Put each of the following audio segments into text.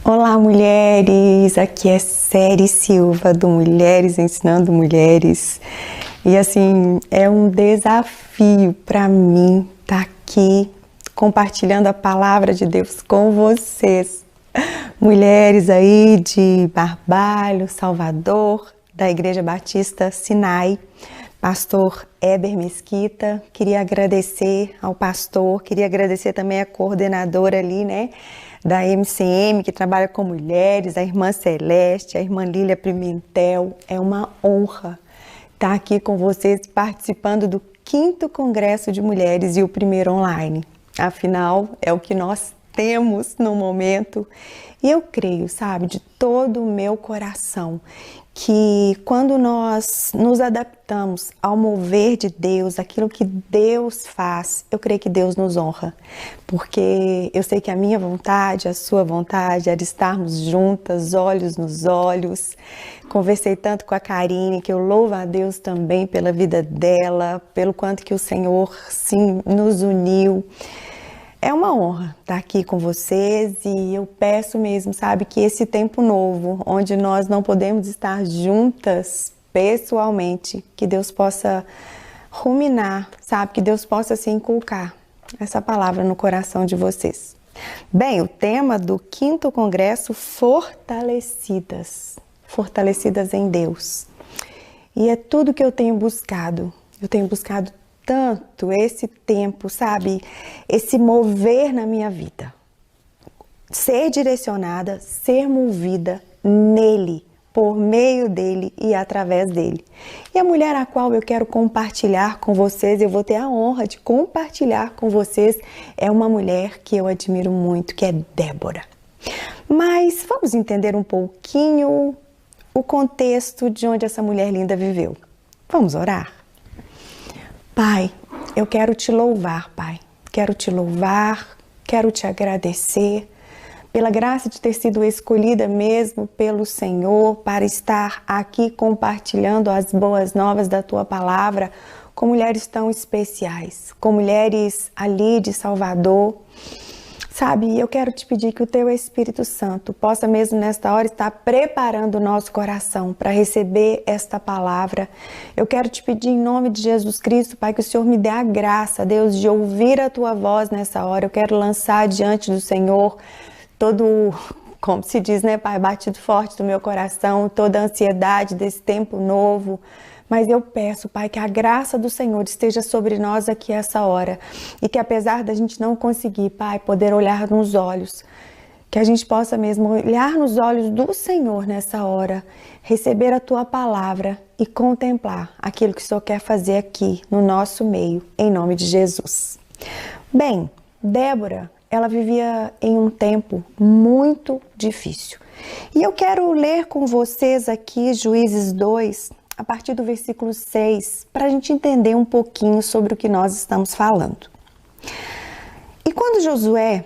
Olá, mulheres! Aqui é Céri Silva do Mulheres Ensinando Mulheres. E assim, é um desafio para mim estar aqui compartilhando a palavra de Deus com vocês. Mulheres aí de Barbalho, Salvador, da Igreja Batista Sinai, pastor Éber Mesquita. Queria agradecer ao pastor, queria agradecer também a coordenadora ali, né? Da MCM, que trabalha com mulheres, a irmã Celeste, a irmã Lília Pimentel. É uma honra estar aqui com vocês participando do 5º Congresso de Mulheres e o primeiro online. Afinal, é o que nós temos no momento. E eu creio, sabe, de todo o meu coração, que quando nós nos adaptamos ao mover de Deus, aquilo que Deus faz, eu creio que Deus nos honra. Porque eu sei que a minha vontade, a sua vontade era estarmos juntas, olhos nos olhos. Conversei tanto com a Karine, que eu louvo a Deus também pela vida dela, pelo quanto que o Senhor, sim, nos uniu. É uma honra estar aqui com vocês e eu peço mesmo, sabe, que esse tempo novo, onde nós não podemos estar juntas pessoalmente, que Deus possa ruminar, sabe, que Deus possa se inculcar essa palavra no coração de vocês. Bem, o tema do 5º Congresso, fortalecidas em Deus. E é tudo que eu tenho buscado tanto esse tempo, sabe? Esse mover na minha vida. Ser direcionada, ser movida nele, por meio dele e através dele. E a mulher a qual eu quero compartilhar com vocês, eu vou ter a honra de compartilhar com vocês, é uma mulher que eu admiro muito, que é Débora. Mas vamos entender um pouquinho o contexto de onde essa mulher linda viveu. Vamos orar? Pai, eu quero te louvar, Pai. Quero te louvar, quero te agradecer pela graça de ter sido escolhida mesmo pelo Senhor para estar aqui compartilhando as boas novas da Tua palavra com mulheres tão especiais, com mulheres ali de Salvador. Sabe, eu quero te pedir que o Teu Espírito Santo possa mesmo nesta hora estar preparando o nosso coração para receber esta palavra. Eu quero te pedir em nome de Jesus Cristo, Pai, que o Senhor me dê a graça, Deus, de ouvir a Tua voz nessa hora. Eu quero lançar diante do Senhor todo, como se diz, né, Pai, batido forte do meu coração, toda a ansiedade desse tempo novo. Mas eu peço, Pai, que a graça do Senhor esteja sobre nós aqui essa hora. E que apesar da gente não conseguir, Pai, poder olhar nos olhos, que a gente possa mesmo olhar nos olhos do Senhor nessa hora, receber a Tua palavra e contemplar aquilo que o Senhor quer fazer aqui no nosso meio, em nome de Jesus. Bem, Débora, ela vivia em um tempo muito difícil. E eu quero ler com vocês aqui Juízes 2, a partir do versículo 6, para a gente entender um pouquinho sobre o que nós estamos falando. E quando Josué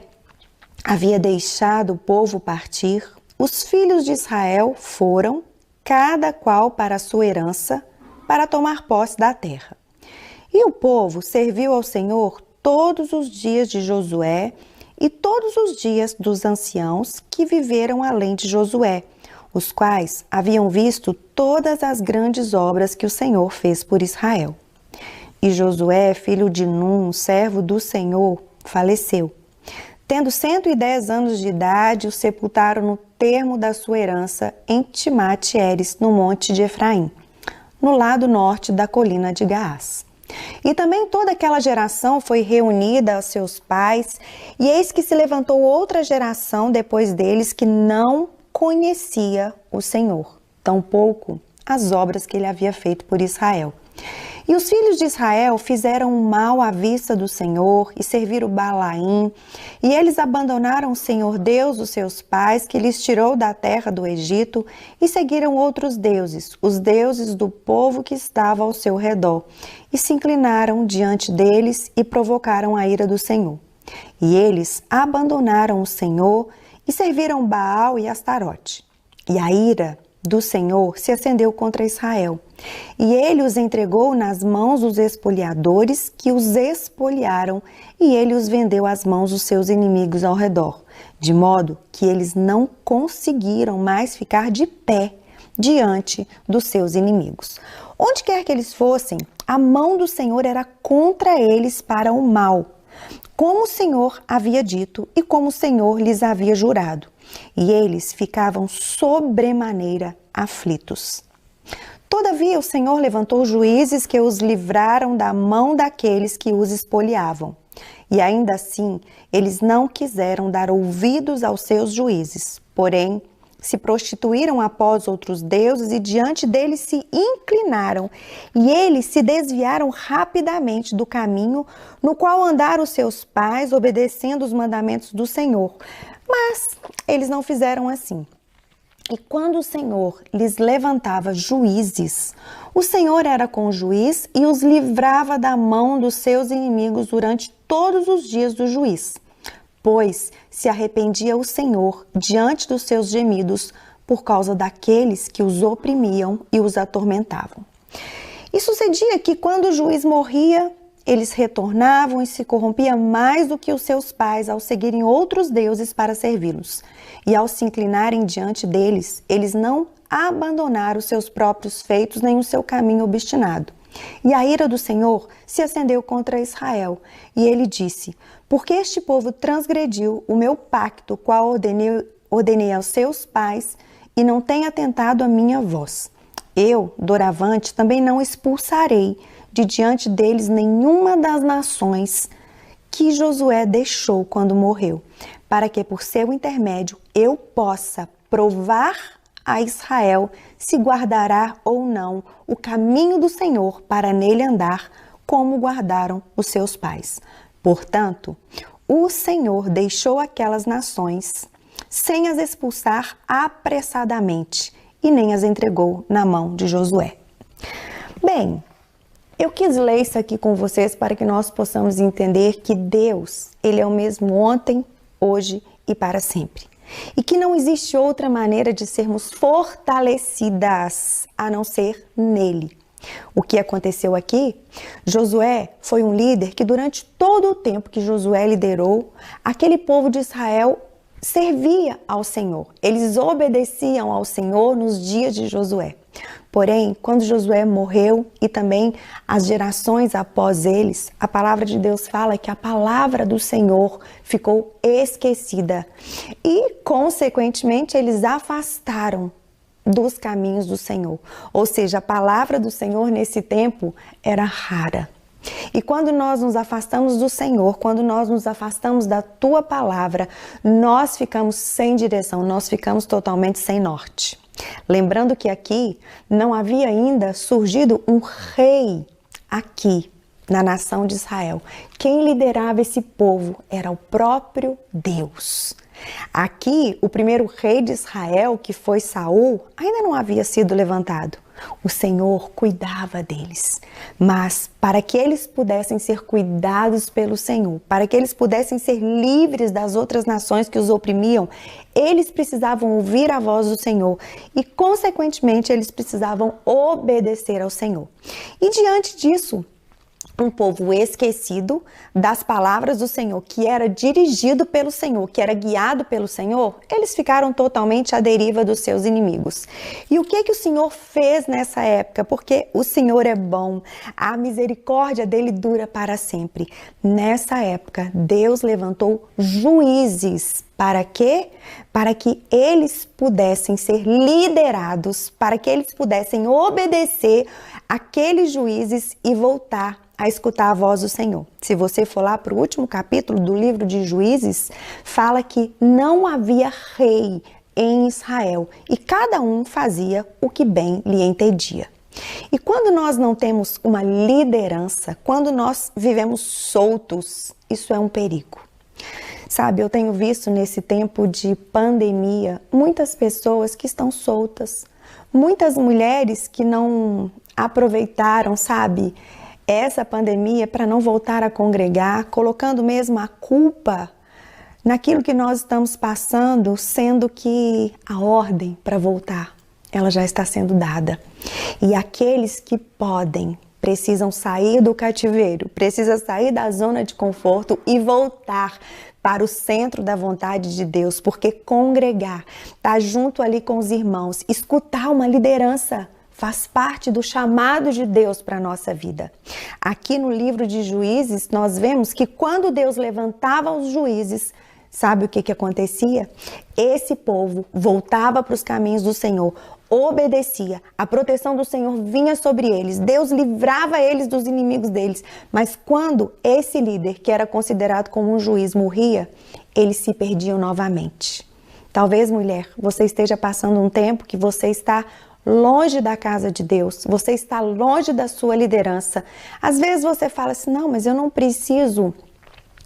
havia deixado o povo partir, os filhos de Israel foram, cada qual para a sua herança, para tomar posse da terra. E o povo serviu ao Senhor todos os dias de Josué e todos os dias dos anciãos que viveram além de Josué, os quais haviam visto todas as grandes obras que o Senhor fez por Israel. E Josué, filho de Num, servo do Senhor, faleceu. Tendo 110 anos de idade, o sepultaram no termo da sua herança em Timate-Heres, no monte de Efraim, no lado norte da colina de Gaás. E também toda aquela geração foi reunida aos seus pais, e eis que se levantou outra geração depois deles que não conhecia o Senhor, tampouco as obras que ele havia feito por Israel. E os filhos de Israel fizeram mal à vista do Senhor e serviram Balaim, e eles abandonaram o Senhor Deus, os seus pais, que lhes tirou da terra do Egito, e seguiram outros deuses, os deuses do povo que estava ao seu redor, e se inclinaram diante deles e provocaram a ira do Senhor. E eles abandonaram o Senhor e serviram Baal e Astarote. E a ira do Senhor se acendeu contra Israel, E ele os entregou nas mãos dos espoliadores, que os espoliaram, e ele os vendeu às mãos dos seus inimigos ao redor, de modo que eles não conseguiram mais ficar de pé diante dos seus inimigos. Onde quer que eles fossem, a mão do Senhor era contra eles para o mal, como o Senhor havia dito e como o Senhor lhes havia jurado. E eles ficavam sobremaneira aflitos. Todavia o Senhor levantou juízes que os livraram da mão daqueles que os espoliavam. E ainda assim, eles não quiseram dar ouvidos aos seus juízes, porém, se prostituíram após outros deuses e diante deles se inclinaram, e eles se desviaram rapidamente do caminho no qual andaram os seus pais, obedecendo os mandamentos do Senhor. Mas eles não fizeram assim. E quando o Senhor lhes levantava juízes, o Senhor era com o juiz e os livrava da mão dos seus inimigos durante todos os dias do juiz. Pois se arrependia o Senhor diante dos seus gemidos por causa daqueles que os oprimiam e os atormentavam. E sucedia que quando o juiz morria, eles retornavam e se corrompiam mais do que os seus pais ao seguirem outros deuses para servi-los. E ao se inclinarem diante deles, eles não abandonaram os seus próprios feitos nem o seu caminho obstinado. E a ira do Senhor se acendeu contra Israel, e ele disse: porque este povo transgrediu o meu pacto, qual ordenei aos seus pais, e não tem atentado à minha voz. Eu, doravante, também não expulsarei de diante deles nenhuma das nações que Josué deixou quando morreu, para que por seu intermédio eu possa provar a Israel se guardará ou não o caminho do Senhor para nele andar, como guardaram os seus pais. Portanto, o Senhor deixou aquelas nações sem as expulsar apressadamente e nem as entregou na mão de Josué. Bem, eu quis ler isso aqui com vocês para que nós possamos entender que Deus, Ele é o mesmo ontem, hoje e para sempre. E que não existe outra maneira de sermos fortalecidas a não ser nele. O que aconteceu aqui? Josué foi um líder que durante todo o tempo que Josué liderou, aquele povo de Israel servia ao Senhor. Eles obedeciam ao Senhor nos dias de Josué. Porém, quando Josué morreu e também as gerações após eles, a palavra de Deus fala que a palavra do Senhor ficou esquecida e, consequentemente, eles afastaram dos caminhos do Senhor. Ou seja, a palavra do Senhor nesse tempo era rara. E quando nós nos afastamos do Senhor, quando nós nos afastamos da Tua palavra, nós ficamos sem direção, nós ficamos totalmente sem norte. Lembrando que aqui não havia ainda surgido um rei aqui na nação de Israel. Quem liderava esse povo era o próprio Deus. Aqui, o primeiro rei de Israel, que foi Saul, ainda não havia sido levantado. O Senhor cuidava deles, mas para que eles pudessem ser cuidados pelo Senhor, para que eles pudessem ser livres das outras nações que os oprimiam, eles precisavam ouvir a voz do Senhor e, consequentemente, eles precisavam obedecer ao Senhor. E diante disso, um povo esquecido das palavras do Senhor, que era dirigido pelo Senhor, que era guiado pelo Senhor, eles ficaram totalmente à deriva dos seus inimigos. E o que o Senhor fez nessa época? Porque o Senhor é bom, a misericórdia dele dura para sempre. Nessa época, Deus levantou juízes. Para quê? Para que eles pudessem ser liderados, para que eles pudessem obedecer aqueles juízes e voltar a escutar a voz do Senhor. Se você for lá para o último capítulo do livro de Juízes, fala que não havia rei em Israel e cada um fazia o que bem lhe entendia. E quando nós não temos uma liderança, quando nós vivemos soltos, isso é um perigo. Sabe, eu tenho visto nesse tempo de pandemia muitas pessoas que estão soltas, muitas mulheres que não aproveitaram, sabe, essa pandemia para não voltar a congregar, colocando mesmo a culpa naquilo que nós estamos passando, sendo que a ordem para voltar ela já está sendo dada. E aqueles que podem, precisam sair do cativeiro, precisam sair da zona de conforto e voltar para o centro da vontade de Deus, porque congregar, estar junto ali com os irmãos, escutar uma liderança, faz parte do chamado de Deus para a nossa vida. Aqui no livro de Juízes, nós vemos que quando Deus levantava os juízes, sabe o que acontecia? Esse povo voltava para os caminhos do Senhor, obedecia, a proteção do Senhor vinha sobre eles, Deus livrava eles dos inimigos deles. Mas quando esse líder, que era considerado como um juiz, morria, eles se perdiam novamente. Talvez, mulher, você esteja passando um tempo que você está longe da casa de Deus, você está longe da sua liderança. Às vezes você fala assim, não, mas eu não preciso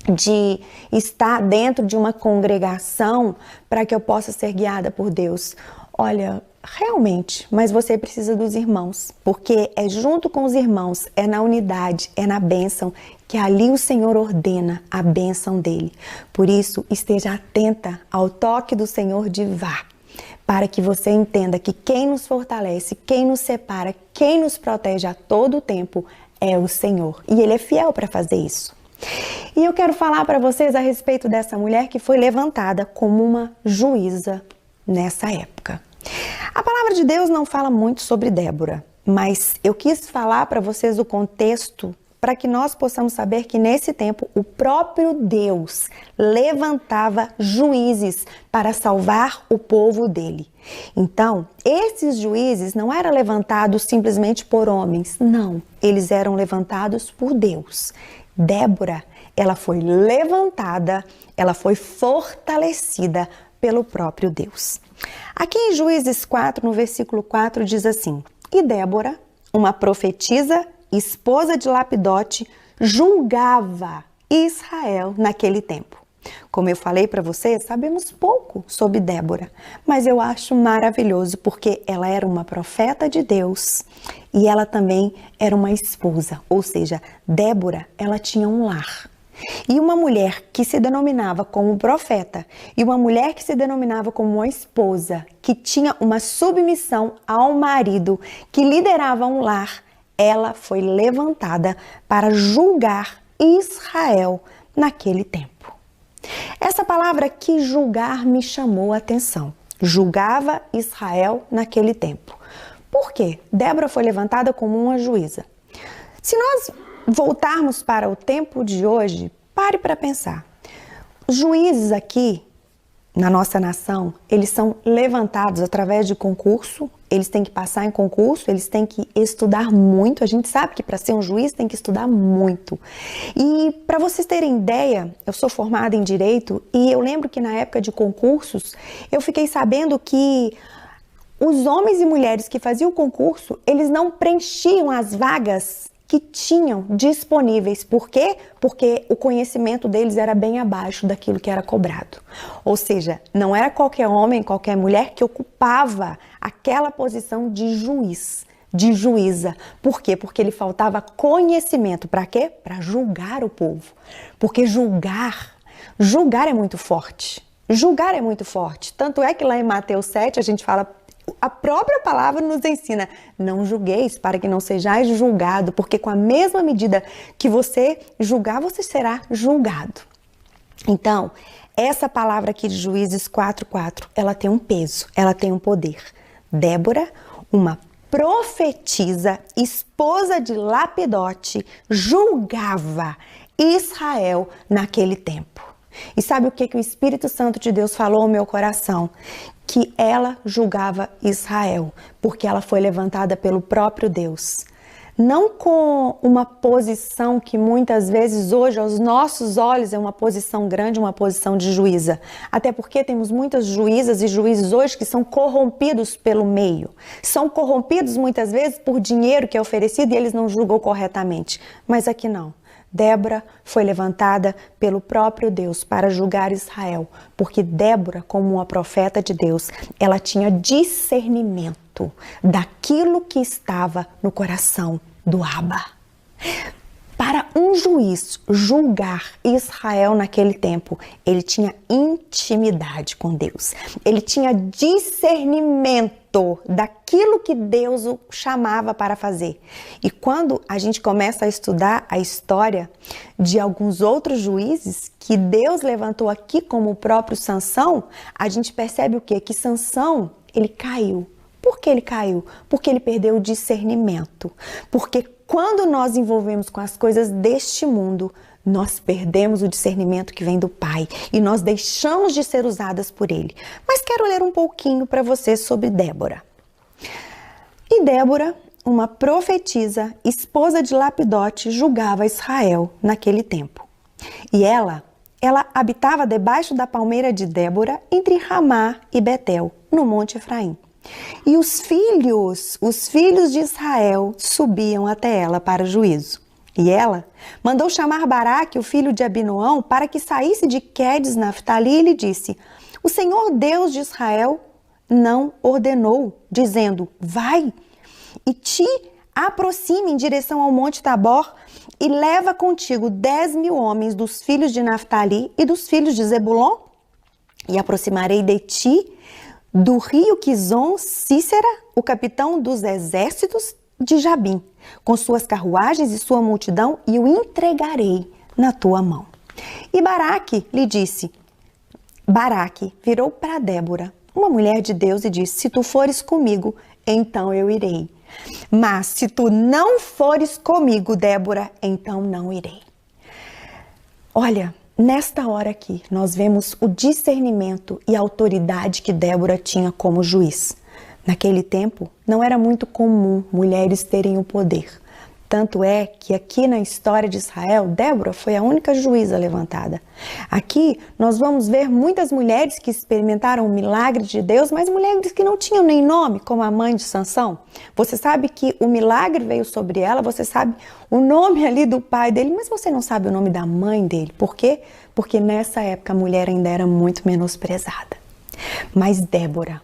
de estar dentro de uma congregação para que eu possa ser guiada por Deus. Olha, realmente, mas você precisa dos irmãos, porque é junto com os irmãos, é na unidade, é na bênção, que ali o Senhor ordena a bênção dele. Por isso, esteja atenta ao toque do Senhor de vá, para que você entenda que quem nos fortalece, quem nos separa, quem nos protege a todo tempo é o Senhor. E Ele é fiel para fazer isso. E eu quero falar para vocês a respeito dessa mulher que foi levantada como uma juíza nessa época. A palavra de Deus não fala muito sobre Débora, mas eu quis falar para vocês o contexto para que nós possamos saber que nesse tempo o próprio Deus levantava juízes para salvar o povo dele. Então, esses juízes não eram levantados simplesmente por homens, não, eles eram levantados por Deus. Débora, ela foi levantada, ela foi fortalecida pelo próprio Deus. Aqui em Juízes 4, no versículo 4, diz assim: E Débora, uma profetisa, esposa de Lapidote, julgava Israel naquele tempo. Como eu falei para vocês, sabemos pouco sobre Débora, mas eu acho maravilhoso porque ela era uma profeta de Deus e ela também era uma esposa, ou seja, Débora, ela tinha um lar. E uma mulher que se denominava como profeta e uma mulher que se denominava como uma esposa, que tinha uma submissão ao marido, que liderava um lar, ela foi levantada para julgar Israel naquele tempo. Essa palavra aqui, julgar, me chamou a atenção. Julgava Israel naquele tempo. Por quê? Débora foi levantada como uma juíza. Se nós voltarmos para o tempo de hoje, pare para pensar. Os juízes aqui, na nossa nação, eles são levantados através de concurso, eles têm que passar em concurso, eles têm que estudar muito. A gente sabe que para ser um juiz tem que estudar muito. E para vocês terem ideia, eu sou formada em Direito e eu lembro que na época de concursos, eu fiquei sabendo que os homens e mulheres que faziam o concurso, eles não preenchiam as vagas que tinham disponíveis. Por quê? Porque o conhecimento deles era bem abaixo daquilo que era cobrado. Ou seja, não era qualquer homem, qualquer mulher que ocupava aquela posição de juiz, de juíza. Por quê? Porque lhe faltava conhecimento. Para quê? Para julgar o povo. Porque julgar é muito forte. Julgar é muito forte. Tanto é que lá em Mateus 7 a gente fala, a própria palavra nos ensina, não julgueis para que não sejais julgado, porque com a mesma medida que você julgar, você será julgado. Então, essa palavra aqui de Juízes 4:4, ela tem um peso, ela tem um poder. Débora, uma profetisa, esposa de Lapidote, julgava Israel naquele tempo. E sabe o que o Espírito Santo de Deus falou ao meu coração? Que ela julgava Israel, porque ela foi levantada pelo próprio Deus. Não com uma posição que muitas vezes hoje aos nossos olhos é uma posição grande, uma posição de juíza. Até porque temos muitas juízas e juízes hoje que são corrompidos pelo meio. São corrompidos muitas vezes por dinheiro que é oferecido e eles não julgam corretamente. Mas aqui não. Débora foi levantada pelo próprio Deus para julgar Israel, porque Débora, como uma profeta de Deus, ela tinha discernimento daquilo que estava no coração do Abba. Para um juiz julgar Israel naquele tempo, ele tinha intimidade com Deus, ele tinha discernimento despertou daquilo que Deus o chamava para fazer. E quando a gente começa a estudar a história de alguns outros juízes que Deus levantou aqui, como o próprio Sansão, a gente percebe o quê? Que Sansão, ele caiu. Por que ele caiu? Porque ele perdeu o discernimento. Porque quando nós envolvemos com as coisas deste mundo, nós perdemos o discernimento que vem do Pai e nós deixamos de ser usadas por Ele. Mas quero ler um pouquinho para você sobre Débora. E Débora, uma profetisa, esposa de Lapidote, julgava Israel naquele tempo. E ela habitava debaixo da palmeira de Débora, entre Ramá e Betel, no Monte Efraim. E os filhos de Israel subiam até ela para juízo. E ela mandou chamar Baraque, o filho de Abinoão, para que saísse de Quedes, Naftali, e lhe disse: o Senhor Deus de Israel não ordenou, dizendo: vai e te aproxime em direção ao Monte Tabor e leva contigo 10.000 homens dos filhos de Naftali e dos filhos de Zebulon, e aproximarei de ti do rio Quizon Cícera, o capitão dos exércitos de Jabim, com suas carruagens e sua multidão, e o entregarei na tua mão. E Baraque lhe disse, Baraque virou para Débora, uma mulher de Deus, e disse: se tu fores comigo, então eu irei. Mas se tu não fores comigo, Débora, então não irei. Olha, nesta hora aqui, nós vemos o discernimento e a autoridade que Débora tinha como juiz. Naquele tempo, não era muito comum mulheres terem o poder. Tanto é que aqui na história de Israel, Débora foi a única juíza levantada. Aqui nós vamos ver muitas mulheres que experimentaram o milagre de Deus, mas mulheres que não tinham nem nome, como a mãe de Sansão. Você sabe que o milagre veio sobre ela, você sabe o nome ali do pai dele, mas você não sabe o nome da mãe dele. Por quê? Porque nessa época a mulher ainda era muito menosprezada. Mas Débora,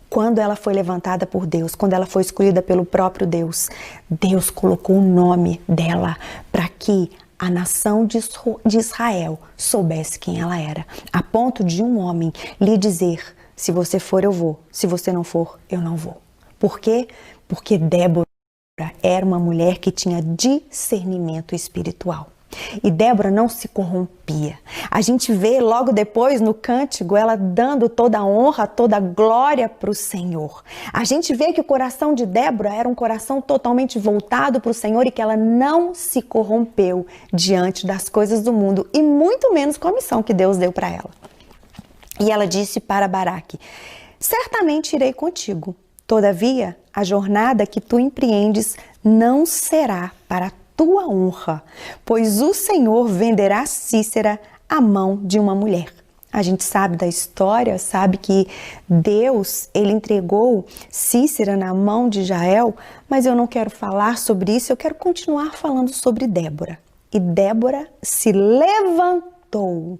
quando ela foi levantada por Deus, quando ela foi escolhida pelo próprio Deus, Deus colocou o nome dela para que a nação de Israel soubesse quem ela era, a ponto de um homem lhe dizer: se você for, eu vou, se você não for, eu não vou. Por quê? Porque Débora era uma mulher que tinha discernimento espiritual. E Débora não se corrompia. A gente vê logo depois no cântico ela dando toda a honra, toda a glória para o Senhor. A gente vê que o coração de Débora era um coração totalmente voltado para o Senhor e que ela não se corrompeu diante das coisas do mundo e muito menos com a missão que Deus deu para ela. E ela disse para Baraque: certamente irei contigo, todavia a jornada que tu empreendes não será para tua honra, pois o Senhor venderá Cícera à mão de uma mulher. A gente sabe da história, sabe que Deus, ele entregou Cícera na mão de Jael, mas eu não quero falar sobre isso, eu quero continuar falando sobre Débora. E Débora se levantou.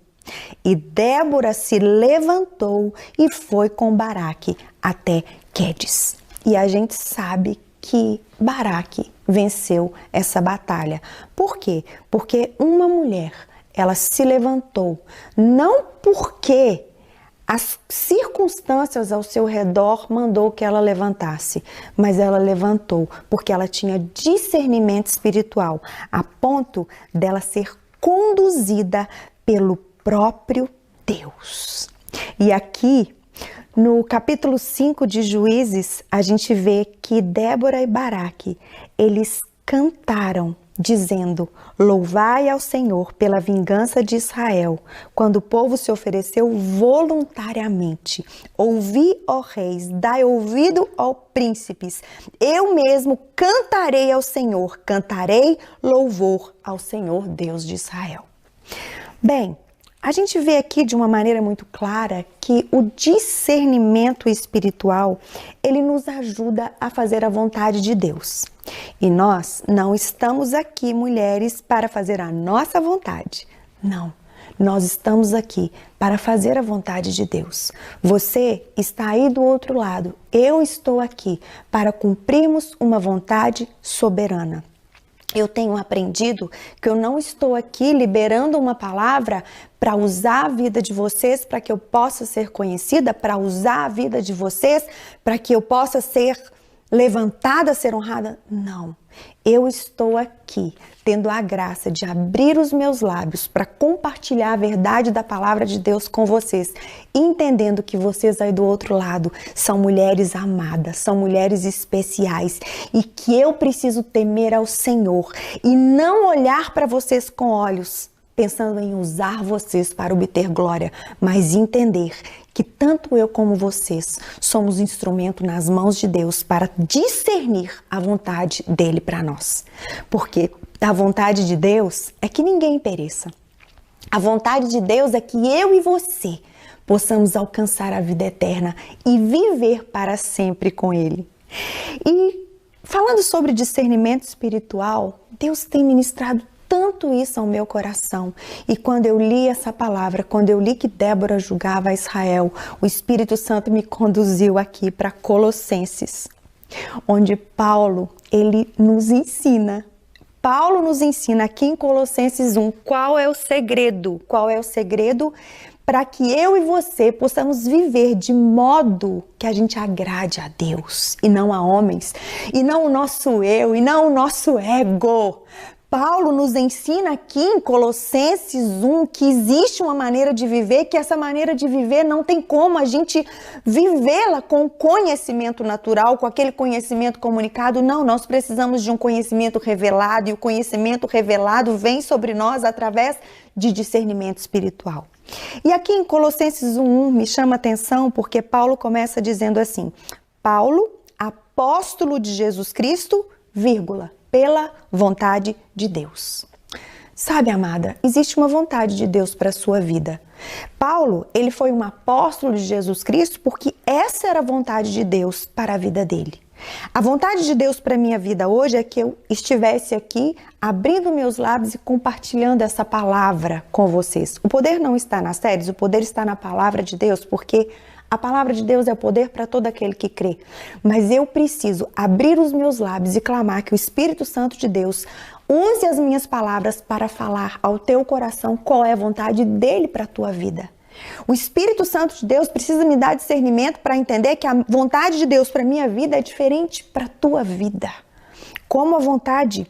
E foi com Baraque até Quedes. E a gente sabe que Baraque venceu essa batalha. Por quê? Porque uma mulher, ela se levantou, não porque as circunstâncias ao seu redor mandou que ela levantasse, mas ela levantou porque ela tinha discernimento espiritual, a ponto dela ser conduzida pelo próprio Deus. E aqui, no capítulo 5 de Juízes, a gente vê que Débora e Baraque, eles cantaram, dizendo: louvai ao Senhor pela vingança de Israel, quando o povo se ofereceu voluntariamente. Ouvi, ó reis, dai ouvido, ó príncipes, eu mesmo cantarei ao Senhor, cantarei louvor ao Senhor Deus de Israel. Bem, a gente vê aqui de uma maneira muito clara que o discernimento espiritual, ele nos ajuda a fazer a vontade de Deus. E nós não estamos aqui, mulheres, para fazer a nossa vontade. Não, nós estamos aqui para fazer a vontade de Deus. Você está aí do outro lado, eu estou aqui para cumprirmos uma vontade soberana. eu tenho aprendido que eu não estou aqui liberando uma palavra para usar a vida de vocês, para que eu possa ser conhecida, para usar a vida de vocês, para que eu possa ser levantada, ser honrada. Não. Eu estou aqui tendo a graça de abrir os meus lábios para compartilhar a verdade da palavra de Deus com vocês, entendendo que vocês aí do outro lado são mulheres amadas, são mulheres especiais e que eu preciso temer ao Senhor e não olhar para vocês com olhos pensando em usar vocês para obter glória, mas entender que tanto eu como vocês somos instrumento nas mãos de Deus para discernir a vontade dele para nós. Porque a vontade de Deus é que ninguém pereça. A vontade de Deus é que eu e você possamos alcançar a vida eterna e viver para sempre com ele. E falando sobre discernimento espiritual, Deus tem ministrado tanto isso ao meu coração. E quando eu li essa palavra, quando eu li que Débora julgava Israel, o Espírito Santo me conduziu aqui para Colossenses, onde Paulo, ele nos ensina. Paulo nos ensina aqui em Colossenses 1 qual é o segredo. Qual é o segredo para que eu e você possamos viver de modo que a gente agrade a Deus e não a homens, e não o nosso eu, e não o nosso ego. Paulo nos ensina aqui em Colossenses 1 que existe uma maneira de viver, que essa maneira de viver não tem como a gente vivê-la com conhecimento natural, com aquele conhecimento comunicado. Não, nós precisamos de um conhecimento revelado, e o conhecimento revelado vem sobre nós através de discernimento espiritual. E aqui em Colossenses 1 me chama a atenção porque Paulo começa dizendo assim: Paulo, apóstolo de Jesus Cristo, vírgula, pela vontade de Deus. Sabe, amada, existe uma vontade de Deus para a sua vida. Paulo, ele foi um apóstolo de Jesus Cristo porque essa era a vontade de Deus para a vida dele. A vontade de Deus para a minha vida hoje é que eu estivesse aqui abrindo meus lábios e compartilhando essa palavra com vocês. O poder não está nas séries, o poder está na palavra de Deus, porque a palavra de Deus é o poder para todo aquele que crê. Mas eu preciso abrir os meus lábios e clamar que o Espírito Santo de Deus use as minhas palavras para falar ao teu coração qual é a vontade dele para a tua vida. O Espírito Santo de Deus precisa me dar discernimento para entender que a vontade de Deus para a minha vida é diferente para a tua vida. Como a vontade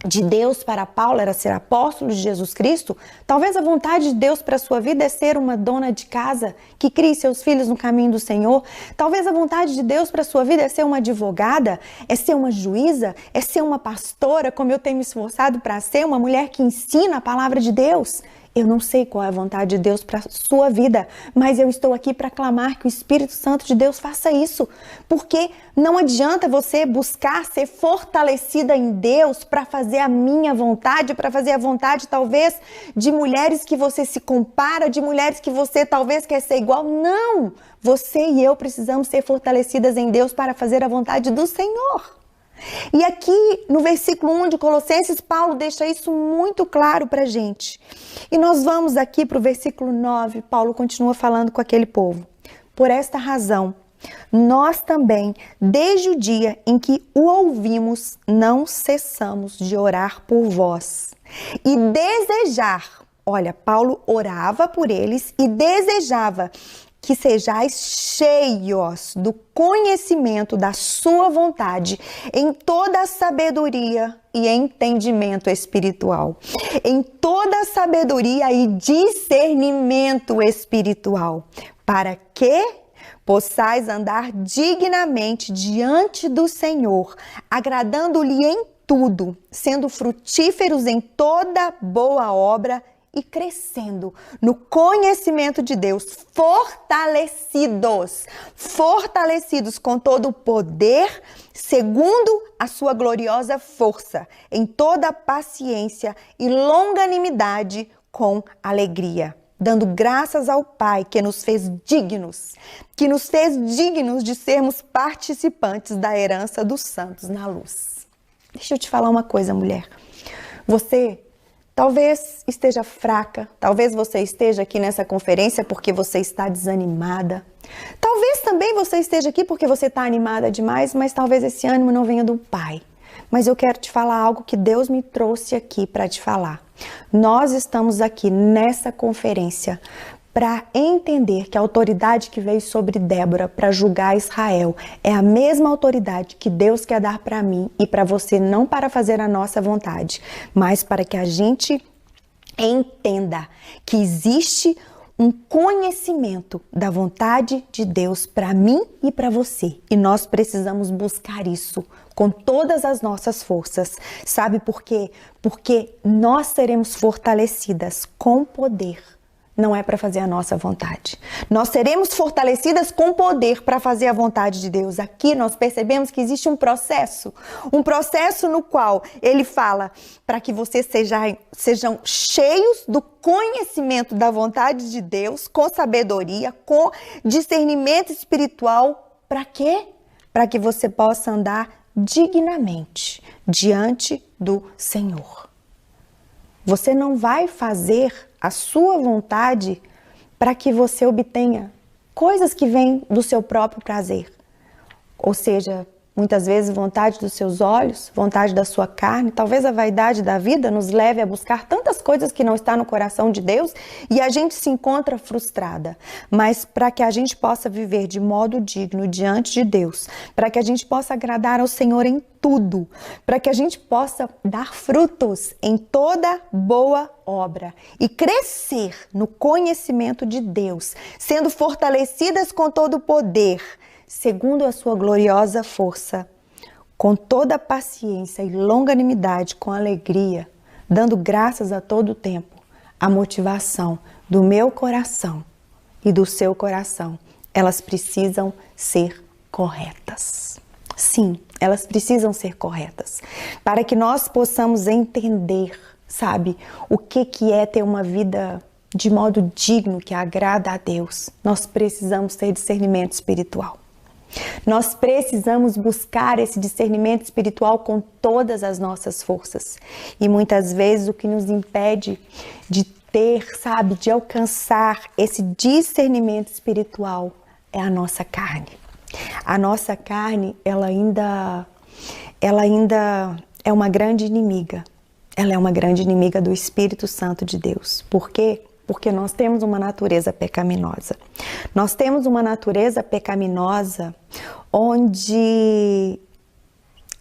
de Deus para Paulo era ser apóstolo de Jesus Cristo, talvez a vontade de Deus para a sua vida é ser uma dona de casa que crie seus filhos no caminho do Senhor. Talvez a vontade de Deus para a sua vida é ser uma advogada, é ser uma juíza, é ser uma pastora, como eu tenho me esforçado para ser, uma mulher que ensina a palavra de Deus. Eu não sei qual é a vontade de Deus para a sua vida, mas eu estou aqui para clamar que o Espírito Santo de Deus faça isso, porque não adianta você buscar ser fortalecida em Deus para fazer a minha vontade, para fazer a vontade talvez de mulheres que você se compara, de mulheres que você talvez quer ser igual. Não! Você e eu precisamos ser fortalecidas em Deus para fazer a vontade do Senhor. E aqui no versículo 1 de Colossenses, Paulo deixa isso muito claro para a gente. E nós vamos aqui para o versículo 9, Paulo continua falando com aquele povo. Por esta razão, nós também, desde o dia em que o ouvimos, não cessamos de orar por vós e desejar. Olha, Paulo orava por eles e desejava que sejais cheios do conhecimento da sua vontade em toda a sabedoria e entendimento espiritual. Em toda a sabedoria e discernimento espiritual, para que possais andar dignamente diante do Senhor, agradando-lhe em tudo, sendo frutíferos em toda boa obra e crescendo no conhecimento de Deus, fortalecidos com todo o poder, segundo a sua gloriosa força, em toda paciência e longanimidade com alegria, dando graças ao Pai que nos fez dignos de sermos participantes da herança dos santos na luz. Deixa eu te falar uma coisa, mulher. Você talvez esteja fraca, talvez você esteja aqui nessa conferência porque você está desanimada. Talvez também você esteja aqui porque você está animada demais, mas talvez esse ânimo não venha do Pai. Mas eu quero te falar algo que Deus me trouxe aqui para te falar. Nós estamos aqui nessa conferência para entender que a autoridade que veio sobre Débora para julgar Israel é a mesma autoridade que Deus quer dar para mim e para você, não para fazer a nossa vontade, mas para que a gente entenda que existe um conhecimento da vontade de Deus para mim e para você. E nós precisamos buscar isso com todas as nossas forças. Sabe por quê? Porque nós seremos fortalecidas com poder. Não é para fazer a nossa vontade. Nós seremos fortalecidas com poder para fazer a vontade de Deus. Aqui nós percebemos que existe um processo no qual ele fala para que vocês sejam cheios do conhecimento da vontade de Deus, com sabedoria, com discernimento espiritual. Para quê? Para que você possa andar dignamente diante do Senhor. Você não vai fazer a sua vontade para que você obtenha coisas que vêm do seu próprio prazer. Ou seja, muitas vezes vontade dos seus olhos, vontade da sua carne, talvez a vaidade da vida nos leve a buscar tantas coisas que não estão no coração de Deus e a gente se encontra frustrada. Mas para que a gente possa viver de modo digno diante de Deus, para que a gente possa agradar ao Senhor em tudo, para que a gente possa dar frutos em toda boa obra e crescer no conhecimento de Deus, sendo fortalecidas com todo o poder, segundo a sua gloriosa força, com toda a paciência e longanimidade, com alegria, dando graças a todo o tempo, a motivação do meu coração e do seu coração, elas precisam ser corretas. Sim, elas precisam ser corretas, para que nós possamos entender, sabe, o que é ter uma vida de modo digno, que agrada a Deus. Nós precisamos ter discernimento espiritual. Nós precisamos buscar esse discernimento espiritual com todas as nossas forças. E muitas vezes o que nos impede de ter, sabe, de alcançar esse discernimento espiritual é a nossa carne. A nossa carne, ela ainda é uma grande inimiga. Ela é uma grande inimiga do Espírito Santo de Deus. Por quê? Porque nós temos uma natureza pecaminosa. Nós temos uma natureza pecaminosa onde,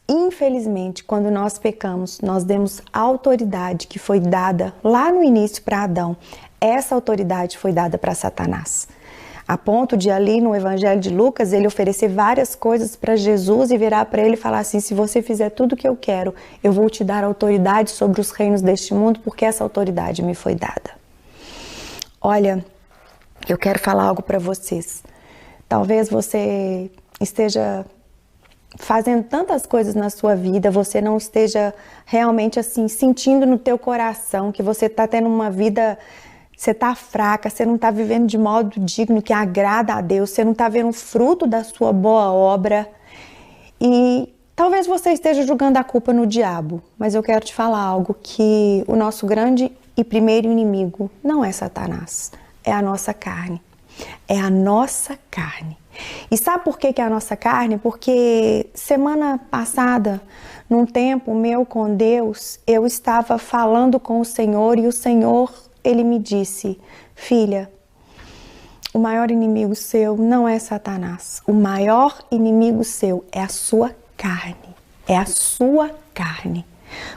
infelizmente, quando nós pecamos, nós demos autoridade que foi dada lá no início para Adão. Essa autoridade foi dada para Satanás. A ponto de ali no Evangelho de Lucas, ele oferecer várias coisas para Jesus e virar para ele e falar assim: se você fizer tudo o que eu quero, eu vou te dar autoridade sobre os reinos deste mundo, porque essa autoridade me foi dada. Olha, eu quero falar algo para vocês. Talvez você esteja fazendo tantas coisas na sua vida, você não esteja realmente assim sentindo no teu coração que você está tendo uma vida, você está fraca, você não está vivendo de modo digno, que agrada a Deus, você não está vendo fruto da sua boa obra. E talvez você esteja jogando a culpa no diabo, mas eu quero te falar algo, que o nosso grande e primeiro inimigo não é Satanás, é a nossa carne. É a nossa carne. E sabe por que é a nossa carne? Porque semana passada, num tempo meu com Deus, eu estava falando com o Senhor e o Senhor, ele me disse: filha, o maior inimigo seu não é Satanás. O maior inimigo seu é a sua carne. É a sua carne.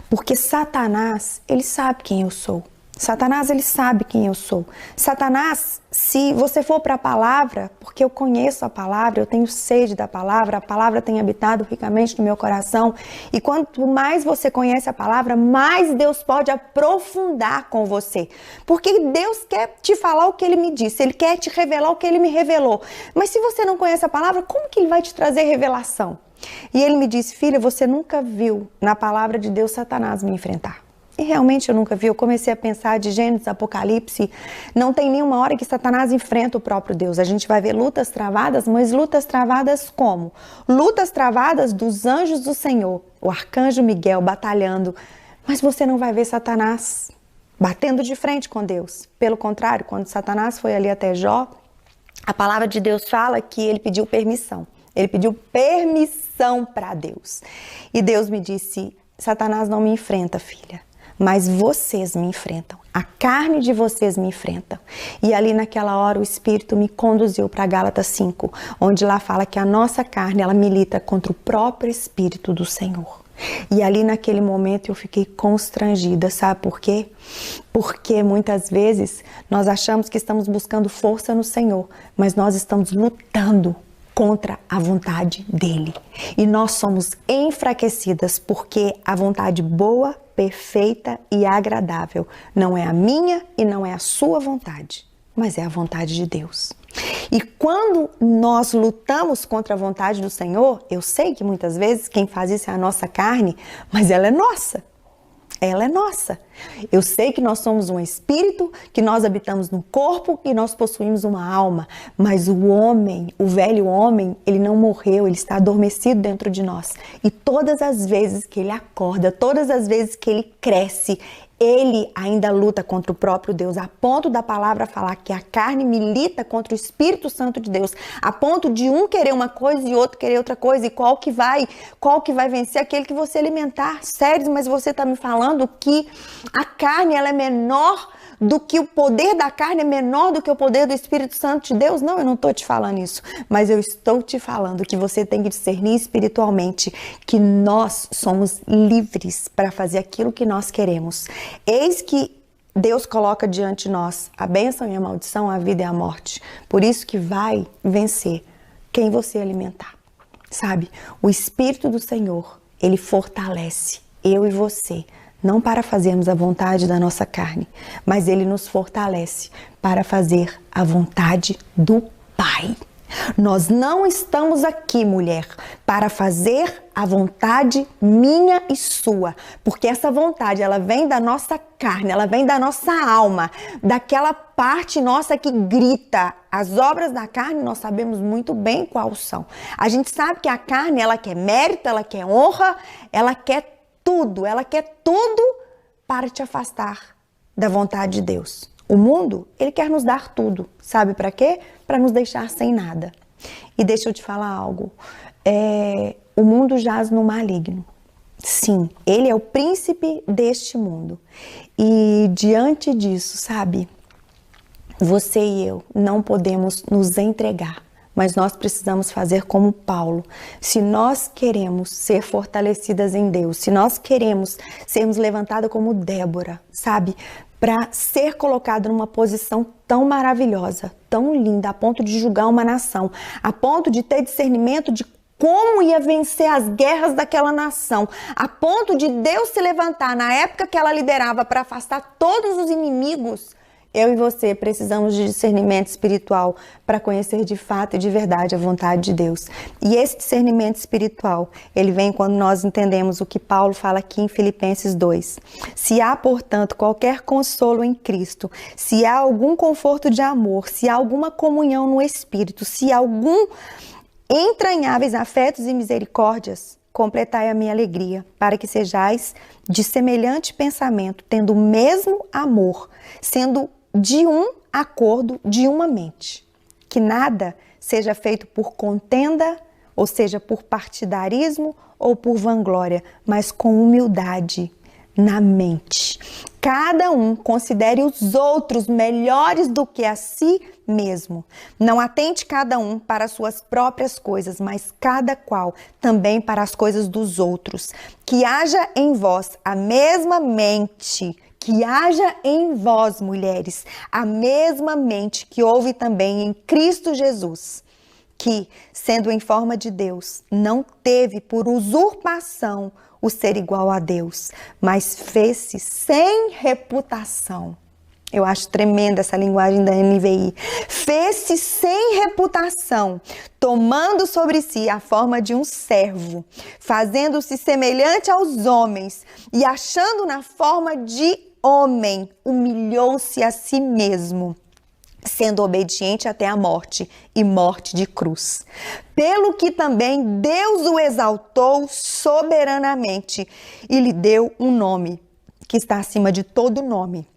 Porque Satanás, ele sabe quem eu sou. Satanás, ele sabe quem eu sou. Satanás, se você for para a palavra, porque eu conheço a palavra, eu tenho sede da palavra, a palavra tem habitado ricamente no meu coração, e quanto mais você conhece a palavra, mais Deus pode aprofundar com você. Porque Deus quer te falar o que ele me disse, ele quer te revelar o que ele me revelou. Mas se você não conhece a palavra, como que ele vai te trazer revelação? E ele me disse: filha, você nunca viu na palavra de Deus Satanás me enfrentar. E realmente eu nunca vi. Eu comecei a pensar de Gênesis, Apocalipse, não tem nenhuma hora que Satanás enfrenta o próprio Deus. A gente vai ver lutas travadas, mas lutas travadas como? Lutas travadas dos anjos do Senhor, o arcanjo Miguel batalhando, mas você não vai ver Satanás batendo de frente com Deus. Pelo contrário, quando Satanás foi ali até Jó, a palavra de Deus fala que ele pediu permissão. Ele pediu permissão para Deus. E Deus me disse: Satanás não me enfrenta, filha, mas vocês me enfrentam. A carne de vocês me enfrentam. E ali naquela hora o Espírito me conduziu para Gálatas 5, onde lá fala que a nossa carne, ela milita contra o próprio Espírito do Senhor. E ali naquele momento eu fiquei constrangida, sabe por quê? Porque muitas vezes nós achamos que estamos buscando força no Senhor, mas nós estamos lutando contra a vontade dele. E nós somos enfraquecidas porque a vontade boa, perfeita e agradável não é a minha e não é a sua vontade, mas é a vontade de Deus. E quando nós lutamos contra a vontade do Senhor, eu sei que muitas vezes quem faz isso é a nossa carne, mas ela é nossa. Ela é nossa. Eu sei que nós somos um espírito, que nós habitamos no corpo e nós possuímos uma alma. Mas o homem, o velho homem, ele não morreu, ele está adormecido dentro de nós. E todas as vezes que ele acorda, todas as vezes que ele cresce, ele ainda luta contra o próprio Deus, a ponto da palavra falar que a carne milita contra o Espírito Santo de Deus, a ponto de um querer uma coisa e outro querer outra coisa, e qual que vai vencer? Aquele que você alimentar. Sério, mas você está me falando que a carne, ela é menor do que o poder da carne, é menor do que o poder do Espírito Santo de Deus? Não, eu não estou te falando isso, mas eu estou te falando que você tem que discernir espiritualmente que nós somos livres para fazer aquilo que nós queremos. Eis que Deus coloca diante de nós a bênção e a maldição, a vida e a morte. Por isso que vai vencer quem você alimentar, sabe? O Espírito do Senhor, ele fortalece eu e você, não para fazermos a vontade da nossa carne, mas ele nos fortalece para fazer a vontade do Pai. Nós não estamos aqui, mulher, para fazer a vontade minha e sua, porque essa vontade, ela vem da nossa carne, ela vem da nossa alma, daquela parte nossa que grita. As obras da carne, nós sabemos muito bem quais são. A gente sabe que a carne, ela quer mérito, ela quer honra, ela quer tudo para te afastar da vontade de Deus. O mundo, ele quer nos dar tudo. Sabe para quê? Para nos deixar sem nada. E deixa eu te falar algo. O mundo jaz no maligno. Sim, ele é o príncipe deste mundo. E diante disso, sabe, você e eu não podemos nos entregar. Mas nós precisamos fazer como Paulo. Se nós queremos ser fortalecidas em Deus, se nós queremos sermos levantadas como Débora, sabe? Para ser colocada numa posição tão maravilhosa, tão linda, a ponto de julgar uma nação, a ponto de ter discernimento de como ia vencer as guerras daquela nação, a ponto de Deus se levantar na época que ela liderava para afastar todos os inimigos. Eu e você precisamos de discernimento espiritual para conhecer de fato e de verdade a vontade de Deus. E esse discernimento espiritual, ele vem quando nós entendemos o que Paulo fala aqui em Filipenses 2. Se há, portanto, qualquer consolo em Cristo, se há algum conforto de amor, se há alguma comunhão no Espírito, se há algum entranháveis afetos e misericórdias, completai a minha alegria, para que sejais de semelhante pensamento, tendo o mesmo amor, sendo de um acordo, de uma mente. Que nada seja feito por contenda, ou seja, por partidarismo ou por vanglória, mas com humildade na mente. Cada um considere os outros melhores do que a si mesmo. Não atente cada um para as suas próprias coisas, mas cada qual também para as coisas dos outros. Que haja em vós a mesma mente, que haja em vós, mulheres, a mesma mente que houve também em Cristo Jesus, que, sendo em forma de Deus, não teve por usurpação o ser igual a Deus, mas fez-se sem reputação. Eu acho tremenda essa linguagem da NVI. Fez-se sem reputação, tomando sobre si a forma de um servo, fazendo-se semelhante aos homens e achando na forma de homem, humilhou-se a si mesmo, sendo obediente até a morte e morte de cruz. Pelo que também Deus o exaltou soberanamente e lhe deu um nome que está acima de todo nome,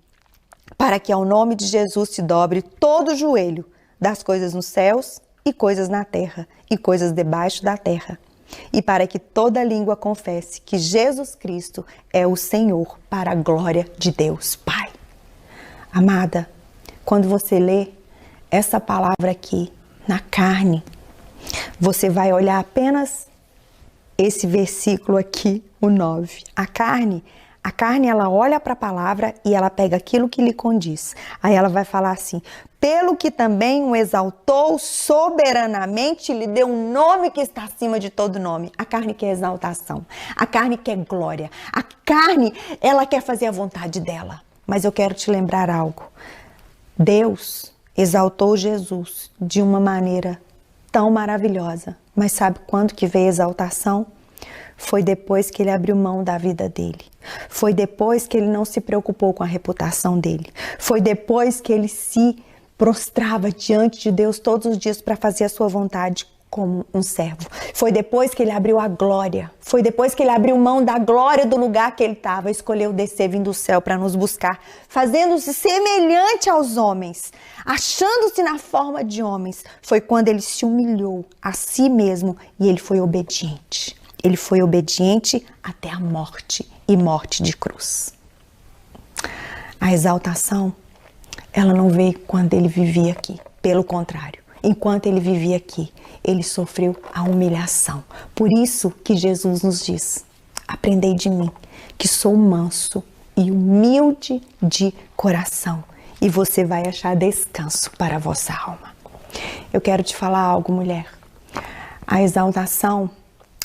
para que ao nome de Jesus se dobre todo o joelho das coisas nos céus, e coisas na terra, e coisas debaixo da terra. E para que toda língua confesse que Jesus Cristo é o Senhor, para a glória de Deus Pai. Amada, quando você lê essa palavra aqui, na carne, você vai olhar apenas esse versículo aqui, o 9. A carne, ela olha para a palavra e ela pega aquilo que lhe condiz. Aí ela vai falar assim: pelo que também o exaltou soberanamente, lhe deu um nome que está acima de todo nome. A carne quer exaltação, a carne quer glória, a carne, ela quer fazer a vontade dela. Mas eu quero te lembrar algo. Deus exaltou Jesus de uma maneira tão maravilhosa. Mas sabe quando que veio a exaltação? Foi depois que ele abriu mão da vida dele. Foi depois que ele não se preocupou com a reputação dele. Foi depois que ele se prostrava diante de Deus todos os dias para fazer a sua vontade como um servo. Foi depois que ele abriu a glória. Foi depois que ele abriu mão da glória do lugar que ele estava. Escolheu descer vindo do céu para nos buscar, fazendo-se semelhante aos homens, achando-se na forma de homens. Foi quando ele se humilhou a si mesmo e ele foi obediente. Ele foi obediente até a morte e morte de cruz. A exaltação, ela não veio quando ele vivia aqui. Pelo contrário, enquanto ele vivia aqui, ele sofreu a humilhação. Por isso que Jesus nos diz: aprendei de mim, que sou manso e humilde de coração, e você vai achar descanso para a vossa alma. Eu quero te falar algo, mulher. A exaltação,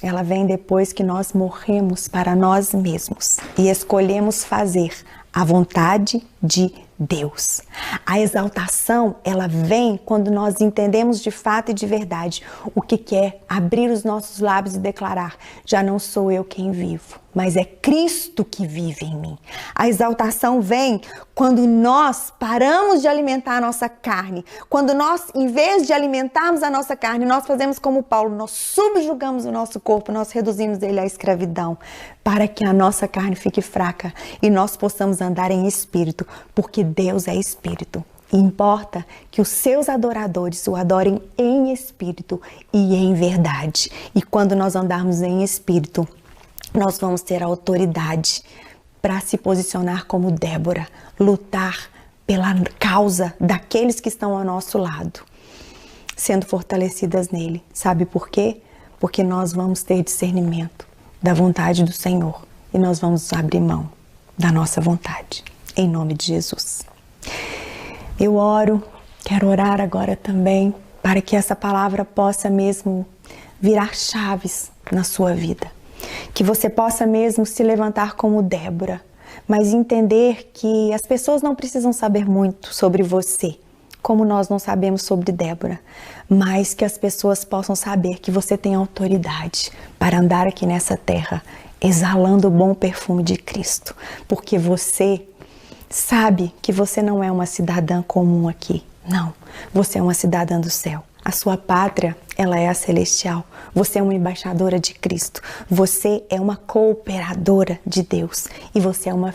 ela vem depois que nós morremos para nós mesmos e escolhemos fazer a vontade de Deus. A exaltação, ela vem quando nós entendemos de fato e de verdade o que é abrir os nossos lábios e declarar: já não sou eu quem vivo, mas é Cristo que vive em mim. A exaltação vem quando nós paramos de alimentar a nossa carne, quando nós, em vez de alimentarmos a nossa carne, nós fazemos como Paulo, nós subjugamos o nosso corpo, nós reduzimos ele à escravidão, para que a nossa carne fique fraca e nós possamos andar em espírito, porque Deus é espírito. E importa que os seus adoradores o adorem em espírito e em verdade. E quando nós andarmos em espírito, nós vamos ter a autoridade para se posicionar como Débora, lutar pela causa daqueles que estão ao nosso lado, sendo fortalecidas nele. Sabe por quê? Porque nós vamos ter discernimento da vontade do Senhor e nós vamos abrir mão da nossa vontade, em nome de Jesus. Eu oro, quero orar agora também para que essa palavra possa mesmo virar chaves na sua vida. Que você possa mesmo se levantar como Débora, mas entender que as pessoas não precisam saber muito sobre você, como nós não sabemos sobre Débora, mas que as pessoas possam saber que você tem autoridade para andar aqui nessa terra, exalando o bom perfume de Cristo, porque você sabe que você não é uma cidadã comum aqui, não, você é uma cidadã do céu. A sua pátria, ela é a celestial. Você é uma embaixadora de Cristo. Você é uma cooperadora de Deus. E você é uma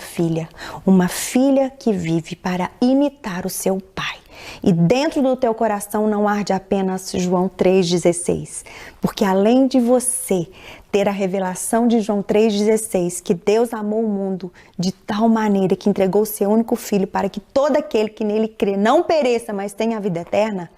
filha que vive para imitar o seu pai. E dentro do teu coração não arde apenas João 3,16. Porque além de você ter a revelação de João 3,16, que Deus amou o mundo de tal maneira que entregou o seu único filho para que todo aquele que nele crê não pereça, mas tenha a vida eterna.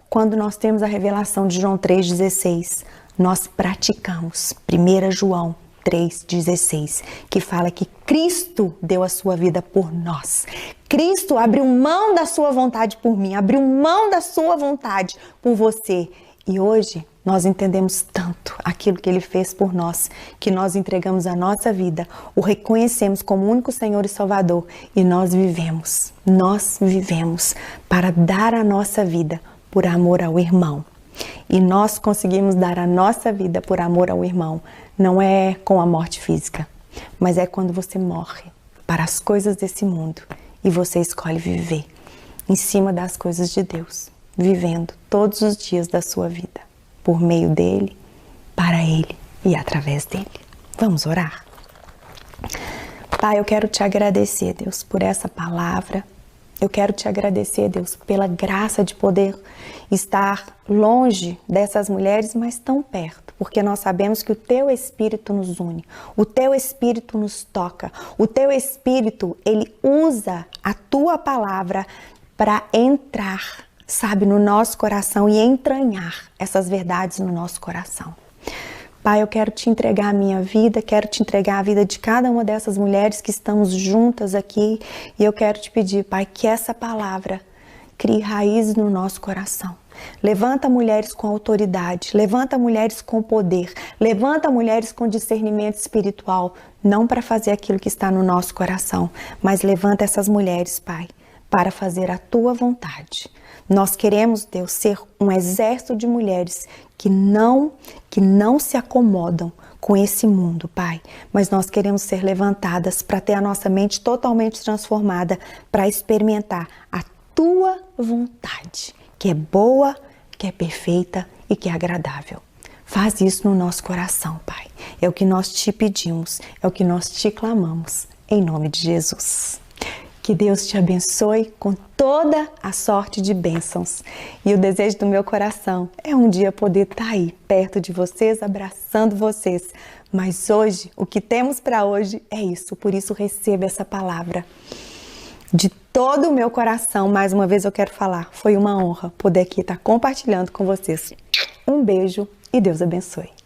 Quando nós temos a revelação de João 3,16, nós praticamos 1 João 3,16, que fala que Cristo deu a sua vida por nós. Cristo abriu mão da sua vontade por mim, abriu mão da sua vontade por você. E hoje nós entendemos tanto aquilo que Ele fez por nós, que nós entregamos a nossa vida, o reconhecemos como único Senhor e Salvador e nós vivemos para dar a nossa vida por amor ao irmão. E nós conseguimos dar a nossa vida por amor ao irmão, não é com a morte física, mas é quando você morre para as coisas desse mundo e você escolhe viver em cima das coisas de Deus, vivendo todos os dias da sua vida, por meio dele, para ele e através dele. Vamos orar? Pai, eu quero te agradecer, Deus, por essa palavra. Eu quero te agradecer, Deus, pela graça de poder estar longe dessas mulheres, mas tão perto, porque nós sabemos que o Teu Espírito nos une, o Teu Espírito nos toca, o Teu Espírito, ele usa a Tua palavra para entrar, sabe, no nosso coração e entranhar essas verdades no nosso coração. Pai, eu quero te entregar a minha vida, quero te entregar a vida de cada uma dessas mulheres que estamos juntas aqui e eu quero te pedir, Pai, que essa palavra crie raízes no nosso coração. Levanta mulheres com autoridade, levanta mulheres com poder, levanta mulheres com discernimento espiritual, não para fazer aquilo que está no nosso coração, mas levanta essas mulheres, Pai, para fazer a Tua vontade. Nós queremos, Deus, ser um exército de mulheres que não se acomodam com esse mundo, Pai. Mas nós queremos ser levantadas para ter a nossa mente totalmente transformada, para experimentar a Tua vontade, que é boa, que é perfeita e que é agradável. Faz isso no nosso coração, Pai. É o que nós te pedimos, é o que nós te clamamos, em nome de Jesus. Que Deus te abençoe com toda a sorte de bênçãos. E o desejo do meu coração é um dia poder estar aí, perto de vocês, abraçando vocês. Mas hoje, o que temos para hoje é isso. Por isso, receba essa palavra. De todo o meu coração, mais uma vez eu quero falar, foi uma honra poder aqui estar compartilhando com vocês. Um beijo e Deus abençoe.